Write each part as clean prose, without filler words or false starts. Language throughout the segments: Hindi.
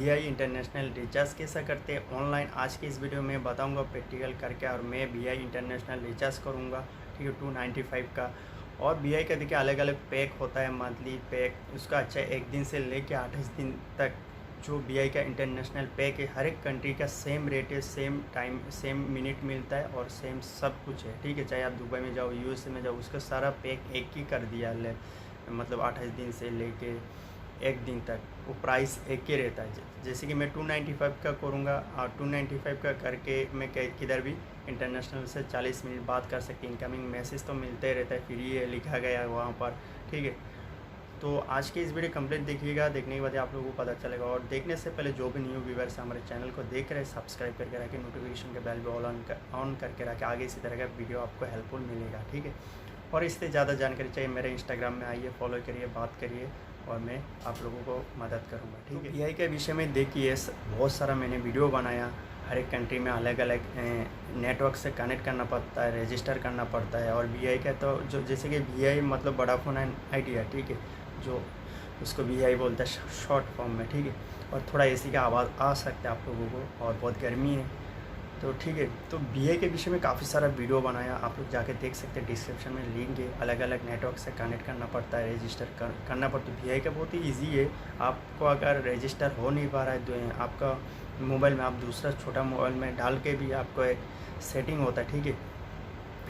VI इंटरनेशनल रिचार्ज कैसा करते हैं ऑनलाइन, आज की इस वीडियो में बताऊंगा प्रैक्टिकल करके। और मैं VI इंटरनेशनल रिचार्ज करूंगा, ठीक है, 295 का। और VI का देखिए अलग अलग पैक होता है, मंथली पैक उसका अच्छा है, 1 दिन से लेके 28 दिन तक। जो VI का इंटरनेशनल पैक है, हर एक कंट्री का सेम रेट है, सेम टाइम, सेम मिनट मिलता है और सेम सब कुछ है, ठीक है। चाहे आप दुबई में जाओ, USA में जाओ, उसका सारा पैक एक ही कर दिया मतलब 28 दिन से लेके 1 दिन तक वो प्राइस एक ही रहता है। जैसे कि मैं 295 का करूँगा और 295 का करके मैं किधर भी इंटरनेशनल से 40 मिनट बात कर सकती। इनकमिंग मैसेज तो मिलते ही रहता है, फ्री है लिखा गया है वहाँ पर, ठीक है। तो आज की इस वीडियो कंप्लीट देखिएगा, देखने के बाद आप लोगों को पता चलेगा। और देखने से पहले जो भी न्यू व्यूवर्स हमारे चैनल को देख रहे हैं, सब्सक्राइब करके रखें, नोटिफिकेशन के बेल भी ऑन करके रखें, आगे इसी तरह का वीडियो आपको हेल्पफुल मिलेगा, ठीक है। और इससे ज़्यादा जानकारी चाहिए मेरे इंस्टाग्राम में आइए, फॉलो करिए, बात करिए और मैं आप लोगों को मदद करूंगा, ठीक है। VI के विषय में देखिए बहुत सारा मैंने वीडियो बनाया। हर एक कंट्री में अलग अलग नेटवर्क से कनेक्ट करना पड़ता है, रजिस्टर करना पड़ता है। और VI का तो जो जैसे कि VI मतलब वोडाफोन एंड आइडिया, ठीक है, जो उसको VI बोलता है शॉर्ट फॉर्म में, ठीक है। और थोड़ा AC का आवाज़ आ सकता है आप लोगों को, और बहुत गर्मी है तो ठीक है। तो VI के विषय में काफ़ी सारा वीडियो बनाया, आप लोग जाके देख सकते हैं, डिस्क्रिप्शन में लिंक है। अलग अलग नेटवर्क से कनेक्ट करना पड़ता है, रजिस्टर करना पड़ता है। VI का बहुत ही इजी है। आपको अगर रजिस्टर हो नहीं पा रहा है तो आपका मोबाइल में आप दूसरा छोटा मोबाइल में डाल के भी आपको एक सेटिंग होता है, ठीक है,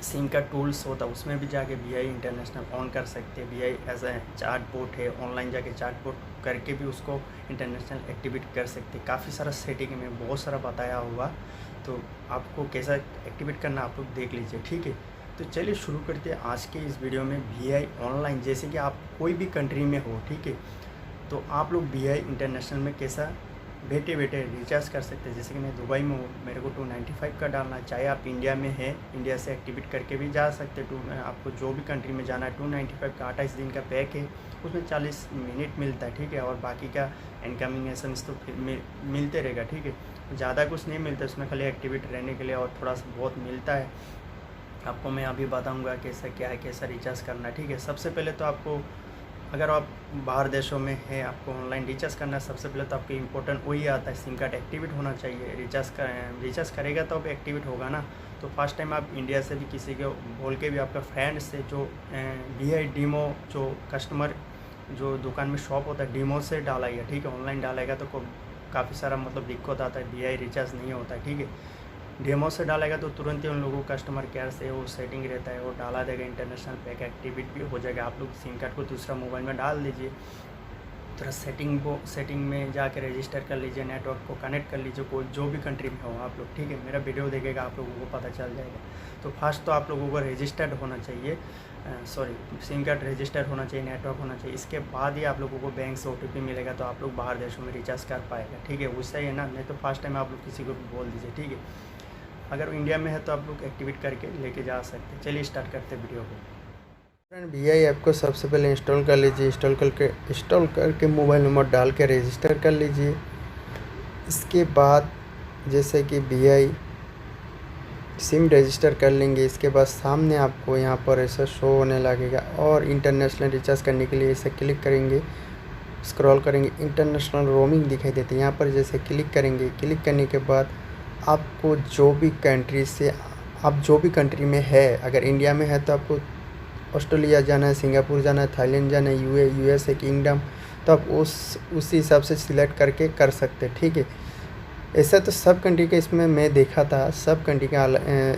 सिम का टूल्स होता है, उसमें भी जाके VI इंटरनेशनल ऑन कर सकते हैं। VI as a chat bot है, ऑनलाइन जाके चार्ट बोट करके भी उसको इंटरनेशनल एक्टिवेट कर सकते हैं। काफ़ी सारा सेटिंग में बहुत सारा बताया हुआ, तो आपको कैसा एक्टिवेट करना आप लोग देख लीजिए, ठीक है। तो चलिए शुरू करते हैं आज के इस वीडियो में। VI ऑनलाइन, जैसे कि आप कोई भी कंट्री में हो, ठीक है, तो आप लोग VI इंटरनेशनल में कैसा बैठे बैठे रिचार्ज कर सकते हैं। जैसे कि मैं दुबई में हूँ, मेरे को 295 का डालना है। चाहे आप इंडिया में हैं, इंडिया से एक्टिवेट करके भी जा सकते हैं। आपको जो भी कंट्री में जाना है, 295 का 28 दिन का पैक है, उसमें 40 मिनट मिलता है, ठीक है। और बाकी का इनकमिंग एसएमएस तो मिलते रहेगा, ठीक है। ज़्यादा कुछ नहीं मिलता उसमें, खाली एक्टिवेट रहने के लिए और थोड़ा सा बहुत मिलता है। आपको मैं अभी बताऊँगा कैसा क्या है, कैसा रिचार्ज करना है, ठीक है। सबसे पहले तो आपको, अगर आप बाहर देशों में हैं, आपको ऑनलाइन रिचार्ज करना है, सबसे पहले तो आपको इम्पोर्टेंट वही आता है, सिम कार्ड एक्टिवेट होना चाहिए। रिचार्ज करेगा तो अब एक्टिवेट होगा ना। तो फर्स्ट टाइम आप इंडिया से भी किसी को बोल के भी, आपका फ्रेंड से जो VI डीमो, जो कस्टमर जो दुकान में शॉप होता है, डीमो से डालाइए, ठीक है। ऑनलाइन डालेगा तो काफ़ी सारा मतलब दिक्कत आता है, VI रिचार्ज नहीं होता है, ठीक है। डेमो से डालेगा तो तुरंत ही उन लोगों को कस्टमर केयर से वो सेटिंग रहता है, वो डाला देगा, इंटरनेशनल पैक एक्टिवेट भी हो जाएगा। आप लोग सिम कार्ड को दूसरा मोबाइल में डाल दीजिए, थोड़ा सेटिंग में जाके रजिस्टर कर लीजिए, नेटवर्क को कनेक्ट कर लीजिए, कोई जो भी कंट्री में हो आप लोग, ठीक है। मेरा वीडियो देखेगा, आप लोगों को पता चल जाएगा। तो फर्स्ट तो आप लोगों को रजिस्टर्ड होना चाहिए, सिम कार्ड रजिस्टर होना चाहिए, नेटवर्क होना चाहिए। इसके बाद ही आप लोगों को बैंक से OTP मिलेगा, तो आप लोग बाहर देशों में रिचार्ज कर पाएगा, ठीक है। उससे ही है ना, नहीं तो फर्स्ट टाइम आप लोग किसी को भी बोल दीजिए, ठीक है। अगर इंडिया में है तो आप लोग एक्टिवेट करके लेके जा सकते हैं। चलिए स्टार्ट करते हैं वीडियो को। फ्रेंड, VI ऐप को सबसे पहले इंस्टॉल कर लीजिए। इंस्टॉल करके मोबाइल नंबर डाल के रजिस्टर कर लीजिए। इसके बाद जैसे कि VI सिम रजिस्टर कर लेंगे, इसके बाद सामने आपको यहाँ पर ऐसा शो होने लगेगा। और इंटरनेशनल रिचार्ज करने के लिए ऐसे क्लिक करेंगे, स्क्रॉल करेंगे, इंटरनेशनल रोमिंग दिखाई देती है। यहाँ पर जैसे क्लिक करेंगे, क्लिक करने के बाद आपको जो भी कंट्री में है, अगर इंडिया में है तो आपको ऑस्ट्रेलिया जाना है, सिंगापुर जाना है, थाईलैंड जाना है, USA किंगडम, तो आप उसी हिसाब से सिलेक्ट करके कर सकते हैं, ठीक है। ऐसा तो सब कंट्री का इसमें मैं देखा था, सब कंट्री का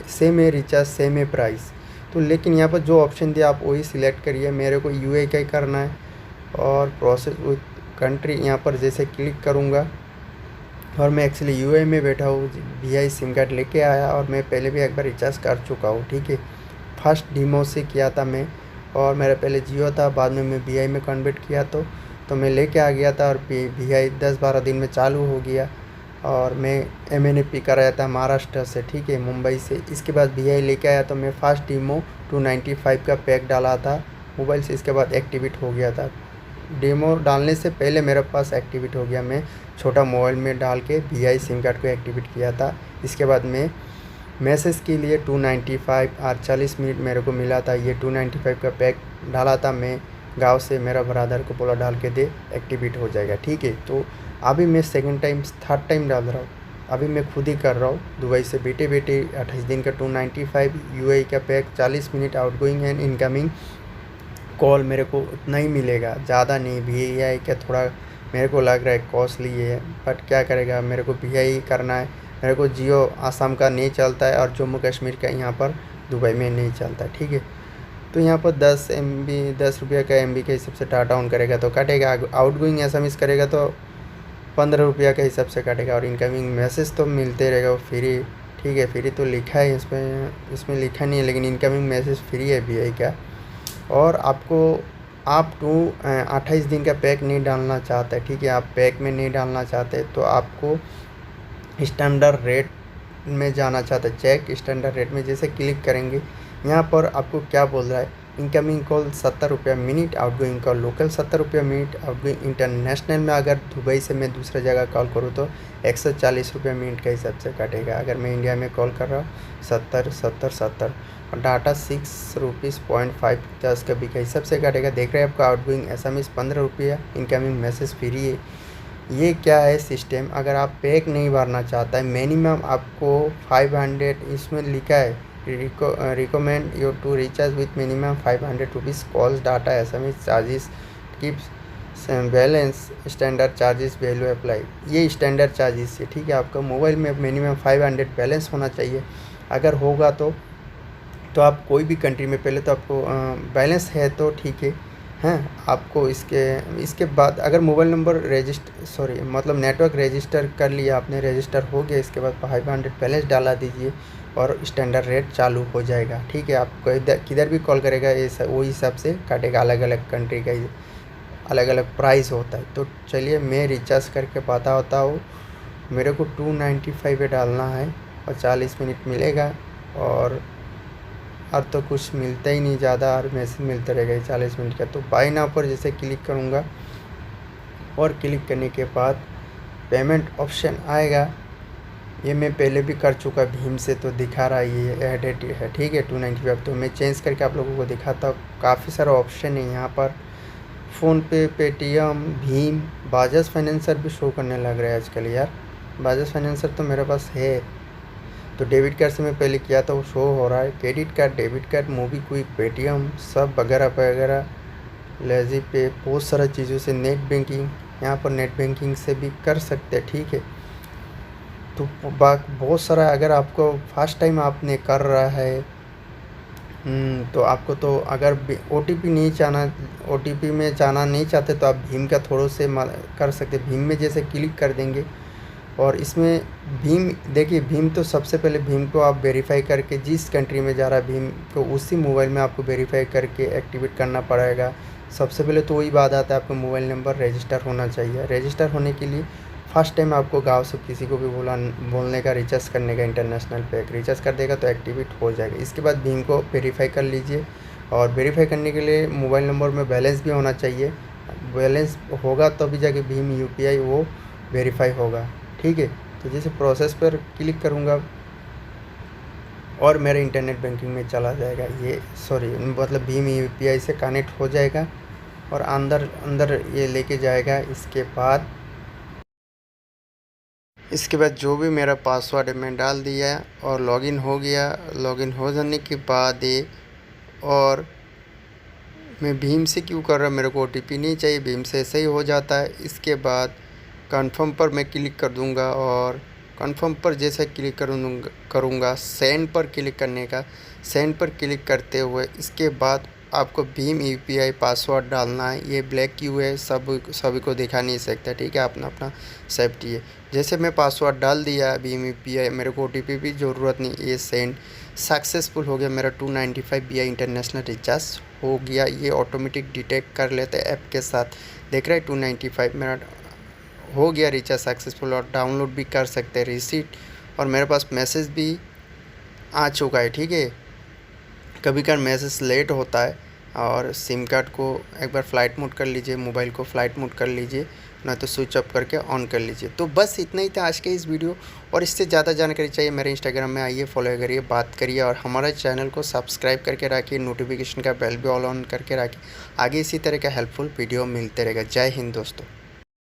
सेम है रिचार्ज, सेम है प्राइस। तो लेकिन यहाँ पर जो ऑप्शन दिया आप वही सिलेक्ट करिए। मेरे को UAE का ही करना है और प्रोसेस विथ कंट्री यहाँ पर जैसे क्लिक करूँगा। और मैं एक्चुअली UAE में बैठा हूँ, VI सिम कार्ड लेके आया और मैं पहले भी एक बार रिचार्ज कर चुका हूँ, ठीक है। फर्स्ट डीमो से किया था मैं, और मेरा पहले जियो था, बाद में मैं VI में कन्वर्ट किया तो मैं लेके आ गया था। और VI 10-12 दिन में चालू हो गया। और मैं MNP कराया था महाराष्ट्र से, ठीक है, मुंबई से। इसके बाद VI लेके आया तो मैं फर्स्ट डीमो 295 का पैक डाला था मोबाइल से, इसके बाद एक्टिवेट हो गया था। डेमो डालने से पहले मेरे पास एक्टिवेट हो गया, मैं छोटा मोबाइल में डाल के VI सिम कार्ड को एक्टिवेट किया था। इसके बाद मैं मैसेज के लिए 295 और 40 मिनट मेरे को मिला था। ये 295 का पैक डाला था मैं गांव से मेरा ब्रदर को बोला डाल के दे, एक्टिवेट हो जाएगा, ठीक है। तो अभी मैं सेकंड टाइम थर्ड टाइम डाल रहा हूँ, अभी मैं खुद ही कर रहा हूँ दुबई से। बेटे 28 दिन का 295 यूएई का pack, 40 minute outgoing and incoming call मेरे को उतना ही मिलेगा, ज़्यादा नहीं। VI का थोड़ा मेरे को लग रहा है कॉस्टली है, बट क्या करेगा, मेरे को VI करना है। मेरे को जियो आसाम का नहीं चलता है और जम्मू कश्मीर का यहाँ पर दुबई में नहीं चलता, ठीक है। तो यहाँ पर 10 MB 10 रुपये का MB के हिसाब से डाटा ऑन करेगा तो काटेगा, आउटगोइंग SMS करेगा तो 15 रुपये के हिसाब से काटेगा, और इनकमिंग मैसेज तो मिलते रहेगा वो फ्री, ठीक है। फ्री तो लिखा है इसमें लिखा नहीं है, लेकिन इनकमिंग मैसेज फ्री है VI का। और आपको आप 28 दिन का पैक नहीं डालना चाहते, ठीक है, आप पैक में नहीं डालना चाहते तो आपको स्टैंडर्ड रेट में जाना चाहते, चेक स्टैंडर्ड रेट में जैसे क्लिक करेंगे, यहाँ पर आपको क्या बोल रहा है, इनकमिंग कॉल 70 रुपये मिनट, आउटगोइंग कॉल लोकल 70 रुपये मिनट, आउटगोइंग इंटरनेशनल में अगर दुबई से मैं दूसरा जगह कॉल करूँ तो 140 रुपये मिनट के हिसाब से काटेगा। अगर मैं इंडिया में कॉल कर रहा हूँ 70 और डाटा 6 रुपीज़ 0.5 का भी के हिसाब से काटेगा। देख रहे हैं आपका आउटगोइंग SMS 15 रुपये, इनकमिंग मैसेज फ्री है। ये क्या है सिस्टम, अगर आप पैक नहीं भरना चाहता है, मिनिमम आपको 500, इसमें लिखा है recommend you to recharge with minimum 500 rupees calls data SMS charges keeps balance standard charges value apply. ये स्टैंडर्ड चार्जेस है, ठीक है। आपका मोबाइल में मिनिमम 500 बैलेंस होना चाहिए, अगर होगा तो आप कोई भी कंट्री में पहले तो आपको बैलेंस है तो ठीक है, हैं। आपको इसके बाद अगर मोबाइल नंबर मतलब नेटवर्क रजिस्टर कर लिया आपने, रजिस्टर हो गया, इसके बाद 500 बैलेंस डाला दीजिए और स्टैंडर्ड रेट चालू हो जाएगा, ठीक है। आपको किधर भी कॉल करेगा वो हिसाब से काटेगा, अलग अलग कंट्री का अलग अलग प्राइस होता है। तो चलिए मैं रिचार्ज करके बताता हूँ। मेरे को 295 डालना है और 40 मिनट मिलेगा, और तो कुछ मिलता ही नहीं ज़्यादा, और मैसेज मिलता रहेगा 40 मिनट का। तो बाय नाउ पर जैसे क्लिक करूँगा और क्लिक करने के बाद पेमेंट ऑप्शन आएगा। ये मैं पहले भी कर चुका भीम से, तो दिखा रहा है ये एडेड है, ठीक है 295। तो मैं चेंज करके आप लोगों को दिखाता हूँ। काफ़ी सारा ऑप्शन है यहाँ पर, फ़ोनपे, पेटीएम, भीम, बजाज फाइनेंसर भी शो करने लग रहा है आजकल यार। बजाज फाइनेंसर तो मेरे पास है, तो डेबिट कार्ड से मैं पहले किया था वो शो हो रहा है। Credit card, debit card, MobiKwik, Paytm सब वगैरह वगैरह, लेजी पे, बहुत सारा चीज़ों से नेट बैंकिंग, यहाँ पर नेट बैंकिंग से भी कर सकते हैं, ठीक है। तो बहुत सारा, अगर आपको फर्स्ट टाइम आपने कर रहा है तो आपको तो अगर OTP नहीं चाहना, OTP में जाना नहीं चाहते तो आप भीम का थोड़े से कर सकते। भीम में जैसे क्लिक कर देंगे और इसमें भीम, देखिए भीम तो सबसे पहले भीम को आप वेरीफाई करके, जिस कंट्री में जा रहा है भीम को उसी मोबाइल में आपको वेरीफाई करके एक्टिवेट करना पड़ेगा। सबसे पहले तो वही बात आता है, आपका मोबाइल नंबर रजिस्टर होना चाहिए। रजिस्टर होने के लिए फर्स्ट टाइम आपको गाँव से किसी को भी बोलने का, रिचार्ज करने का, इंटरनेशनल पैक रिचार्ज कर देगा तो एक्टिवेट हो जाएगा। इसके बाद भीम को वेरीफाई कर लीजिए, और वेरीफाई करने के लिए मोबाइल नंबर में बैलेंस भी होना चाहिए। बैलेंस होगा तभी जाके भीम UPI वो वेरीफाई होगा, ठीक है। तो जैसे प्रोसेस पर क्लिक करूँगा और मेरे इंटरनेट बैंकिंग में चला जाएगा, ये मतलब भीम UPI से कनेक्ट हो जाएगा और अंदर ये लेके जाएगा। इसके बाद जो भी मेरा पासवर्ड है मैं डाल दिया और लॉगिन हो गया। लॉगिन हो जाने के बाद ये, और मैं भीम से क्यों कर रहा, मेरे को OTP नहीं चाहिए, भीम से ऐसे ही हो जाता है। इसके बाद कंफर्म पर मैं क्लिक कर दूंगा, और कंफर्म पर जैसे क्लिक करूँगा सेंड पर क्लिक करने का, सेंड पर क्लिक करते हुए इसके बाद आपको भीम UPI पासवर्ड डालना है। ये ब्लैक क्यों है, सभी को दिखा नहीं सकता, ठीक है, अपना सेफ्टी है। जैसे मैं पासवर्ड डाल दिया भीम UPI, मेरे को OTP भी ज़रूरत नहीं। ये सेंड सक्सेसफुल हो गया, मेरा 295 VI इंटरनेशनल रिचार्ज हो गया। ये ऑटोमेटिक डिटेक्ट कर लेते हैं ऐप के साथ। देख रहे हैं 295 मेरा हो गया रिचार्ज सक्सेसफुल, और डाउनलोड भी कर सकते हैं रिसीट, और मेरे पास मैसेज भी आ चुका है, ठीक है। कभी कभार मैसेज लेट होता है, और सिम कार्ड को एक बार फ़्लाइट मोड कर लीजिए, मोबाइल को फ़्लाइट मोड कर लीजिए, ना तो स्विच ऑफ करके ऑन कर लीजिए। तो बस इतना ही था आज के इस वीडियो, और इससे ज़्यादा जानकारी चाहिए मेरे इंस्टाग्राम में आइए, फॉलो करिए, बात करिए और हमारे चैनल को सब्सक्राइब करके रखिए, नोटिफिकेशन का बेल भी ऑल ऑन करके रखिए। आगे इसी तरह का हेल्पफुल वीडियो मिलते रहेगा। जय हिंद दोस्तों।